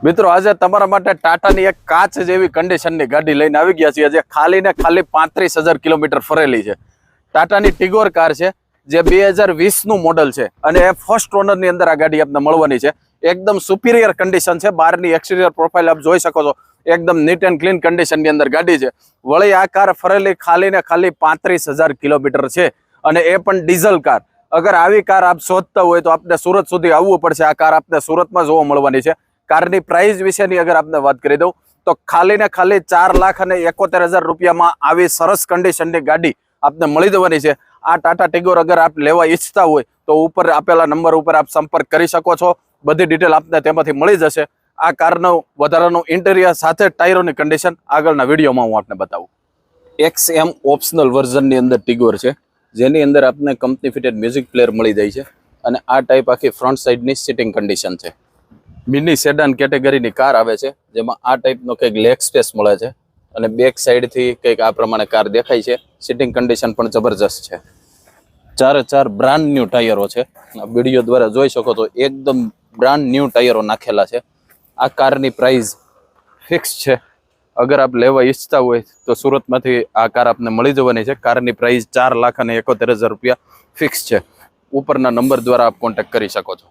મિત્રો આજે તમારા માટે ટાટાની એક કાચ જેવી કન્ડિશનની ગાડી લઈને આવી ગયા છીએ, જે ખાલી ને ખાલી 35,000 કિલોમીટર ફરેલી છે. ટાટાની ટિગોર કાર છે, જે 2020નું મોડલ છે અને એ ફર્સ્ટ ઓનરની અંદર આ ગાડી આપને મળવાની છે. એકદમ સુપિરિયર કન્ડિશન છે. બહારની એક્સટિરિયર પ્રોફાઇલ આપ જોઈ શકો છો, એકદમ નીટ એન્ડ ક્લીન કન્ડિશનની અંદર ગાડી છે. વળી આ કાર ફરેલી ખાલી ને ખાલી 35,000 કિલોમીટર છે અને એ પણ ડીઝલ કાર. અગર આવી કાર આપ શોધતા હોય તો આપને સુરત સુધી આવવું પડશે. આ કાર આપને સુરતમાં જોવા મળવાની છે. કારની પ્રાઇસ વિશેની અગર આપને વાત કરી દઉં તો ખાલી ને ખાલી 4,71,000 રૂપિયામાં આવી સરસ કન્ડિશનની ગાડી આપને મળી જવાની છે. આ ટાટા ટિગોર અગર આપ લેવા ઈચ્છતા હોય તો ઉપર આપેલા નંબર ઉપર આપ સંપર્ક કરી શકો છો. બધી ડિટેલ આપને તેમાંથી મળી જશે. આ કારનું વધારાનું ઇન્ટેરિયર સાથે ટાયરોની કન્ડિશન આગળના વિડીયોમાં હું આપને બતાવું. XM ઓપ્શનલ વર્ઝનની અંદર ટિગોર છે, જેની અંદર આપને કંપની ફિટેડ મ્યુઝિક પ્લેયર મળી જાય છે અને આ ટાઈપ આખી ફ્રન્ટ સાઈડની સિટિંગ કન્ડિશન છે. મિની સેડાન કેટેગરીની કાર આવે છે, જેમાં આ ટાઈપનો કંઈક લેગ સ્પેસ મળે છે અને બેક સાઈડથી કંઈક આ પ્રમાણે કાર દેખાય છે. સિટિંગ કન્ડિશન પણ જબરજસ્ત છે. ચારે ચાર બ્રાન્ડ ન્યૂ ટાયરો છે. વિડીયો દ્વારા જોઈ શકો તો એકદમ બ્રાન્ડ ન્યૂ ટાયરો નાખેલા છે. આ કારની પ્રાઇસ ફિક્સ છે. અગર આપ લેવા ઈચ્છતા હોય તો સુરતમાંથી આ કાર આપને મળી જવાની છે. કારની પ્રાઇસ 4,71,000 રૂપિયા ફિક્સ છે. ઉપરના નંબર દ્વારા આપ કોન્ટેક્ટ કરી શકો છો.